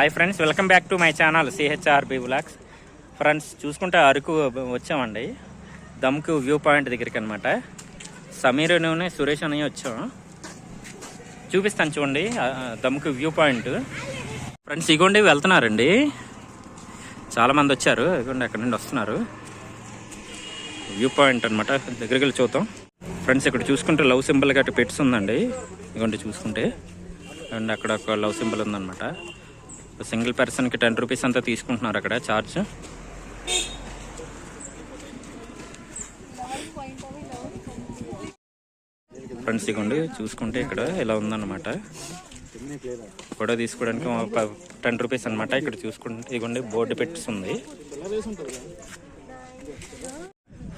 Hi friends, welcome back to my channel CHRB vlogs. Friends చూసుకుంటే అరకు వచ్చామండి, దమ్కు view point దగ్గరికి అనమాట. సమీర్ నేను సురేష్ అని వచ్చాం, చూపిస్తాను చూడండి దమ్కు వ్యూ పాయింట్. ఫ్రెండ్స్ ఇగోండి వెళ్తున్నారండి, చాలామంది వచ్చారు, ఇగోండి అక్కడ నుండి వస్తున్నారు. వ్యూ పాయింట్ అనమాట, దగ్గరికి వెళ్ళి చూద్దాం. ఫ్రెండ్స్ ఇక్కడ చూసుకుంటే లవ్ సింబల్ గట్టి పెట్స్ ఉందండి, ఇగోండి చూసుకుంటే. అండ్ అక్కడ ఒక లవ్ సింబల్ ఉందన్నమాట. సింగిల్ పర్సన్కి 10 రూపీస్ అంతా తీసుకుంటున్నారు అక్కడ ఛార్జ్. ఫ్రెండ్స్ ఇగోండి చూసుకుంటే ఇక్కడ ఇలా ఉందన్నమాట. ఫోటో తీసుకోవడానికి 10 రూపీస్ అనమాట. ఇక్కడ చూసుకుంటే ఇగోండి బోర్డు పెట్స్ ఉంది.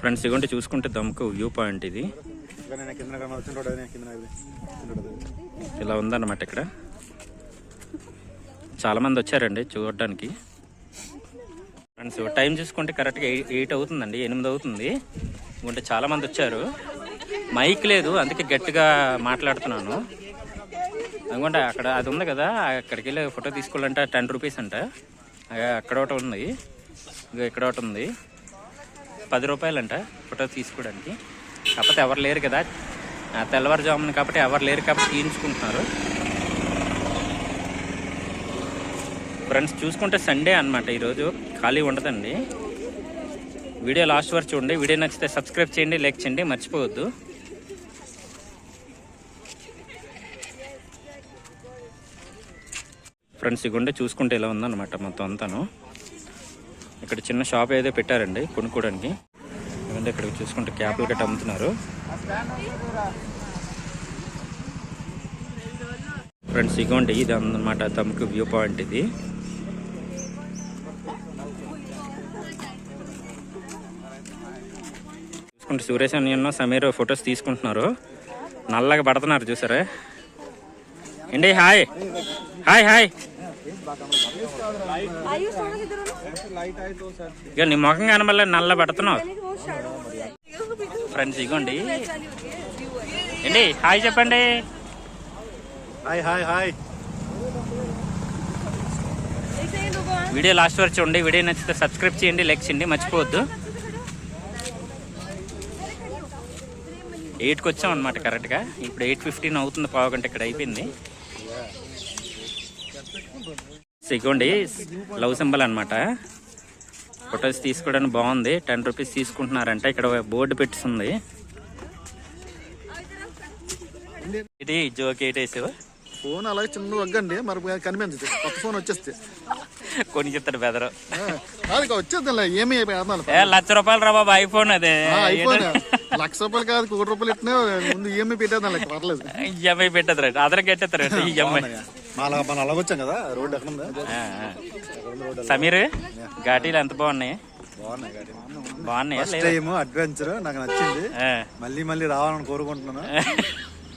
ఫ్రెండ్స్ ఇగోండి చూసుకుంటే దమ్కు వ్యూ పాయింట్ ఇది ఇలా ఉందన్నమాట. ఇక్కడ చాలా మంది వచ్చారండి చూడడానికి. ఫ్రెండ్స్ టైం చూసుకుంటే కరెక్ట్గా 8 అవుతుందండి, 8 అవుతుంది. ఇంకొంటే చాలా మంది వచ్చారు. మైక్ లేదు, అందుకే గట్టిగా మాట్లాడుతున్నాను. అనుకుంటే అక్కడ అది ఉంది కదా, అక్కడికి వెళ్ళి ఫోటో తీసుకోవాలంటే 10 రూపీస్ అంట. అక్కడ ఒకటి ఉంది, ఇక్కడ ఒకటి ఉంది, 10 రూపాయలంట ఫోటో తీసుకోవడానికి. కాకపోతే ఎవరు లేరు కదా, తెల్లవారుజామున కాబట్టి ఎవరు లేరు కాబట్టి తీయించుకుంటున్నారు. ఫ్రెండ్స్ చూసుకుంటే సండే అనమాట, ఈరోజు ఖాళీ ఉండదండి. వీడియో లాస్ట్ వరకు చూడండి. వీడియో నచ్చితే సబ్స్క్రైబ్ చేయండి, లైక్ చేయండి, మర్చిపోవద్దు. ఫ్రెండ్స్ ఇగుండే చూసుకుంటే ఇలా ఉందన్నమాట మొత్తం అంతాను. ఇక్కడ చిన్న షాప్ ఏదో పెట్టారండి కొనుక్కోవడానికి. ఎందుకంటే ఇక్కడ చూసుకుంటే క్యాప్లు గట్ట అమ్ముతున్నారు. ఫ్రెండ్స్ ఇగోండి ఇది అన్నమాట దమ్కు వ్యూ పాయింట్. ఇది చూసుకుంటే సురేష్ అని సమీర్ ఫొటోస్ తీసుకుంటున్నారు. నల్లగా పడుతున్నారు చూసారా అండి. Hi hi hi. ఇక నీ ముఖం కనబడలే, నల్ల పడుతున్నావు. ఫ్రెండ్స్ ఇగోండి అండి, హాయ్ చెప్పండి. Hi hi hi. Video last వరకు చూడండి. వీడియో నచ్చితే సబ్స్క్రైబ్ చేయండి, లైక్ చేయండి, మర్చిపోవద్దు. 8కి వచ్చాం అనమాట కరెక్ట్గా. ఇప్పుడు 8:15 అవుతుంది, పావుగంట ఇక్కడ అయిపోయింది. ఇగోండి లవ్ సింబల్ అనమాట. ఫొటోస్ తీసుకోవడానికి బాగుంది, 10 రూపీస్ తీసుకుంటున్నారంట. ఇక్కడ బోర్డు పెట్టిస్తుంది. ఇది జోక్ ఏటేసావు ఫోన్ అలాగే చిన్న వగ్గండి, మరి కనిపించదు. కొత్త ఫోన్ వచ్చేస్తే కొని చెప్తాడు బెదరు. వచ్చేది ఏమి ₹1,00,000 రా బాబు ఐఫోన్. అదే ఐఫోన్ ₹1,00,000 కాదు, ₹1,00,000 ఇట్టినా ముందు ఈఎంఐ పెట్టేది పర్లేదు. ఈఎంఐ పెట్టదు రైట్, అదరికి పెట్టేస్తారు ఈఎంఐ. మనం అలాగొచ్చాం కదా, రోడ్డు ఎక్కడ ఉందా. సమీర్ ఘాటీలు ఎంత బాగున్నాయి. బాగున్నాయి. అడ్వెంచర్ నాకు నచ్చింది, మళ్ళీ మళ్ళీ రావాలని కోరుకుంటున్నాను.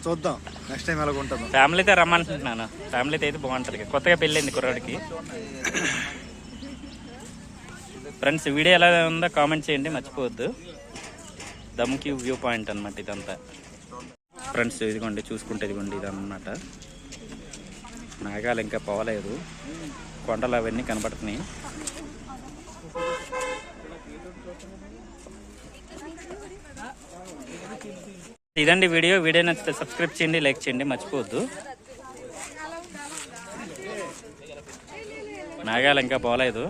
చూద్దాం నెక్స్ట్ టైం ఎలాగ ఉంటాను. ఫ్యామిలీతో రమ్మంటున్నాను, ఫ్యామిలీతో అయితే బాగుంటుంది. కొత్తగా పెళ్ళింది కుర్రాడికి. ఫ్రెండ్స్ వీడియో ఎలా ఉందో కామెంట్ చేయండి, మర్చిపోవద్దు. దమ్కి వ్యూ పాయింట్ అనమాట ఇదంతా. ఫ్రెండ్స్ ఇదిగోండి చూసుకుంటే ఇదిగోండి ఇది అన్నమాట. మేఘాలు ఇంకా పోవలేదు, కొండలు అవన్నీ కనబడుతున్నాయి. ఇదండి వీడియో. వీడియో నచ్చితే సబ్స్క్రైబ్ చేయండి, లైక్ చేయండి, మర్చిపోవద్దు. మేఘాలు ఇంకా పోలేదు.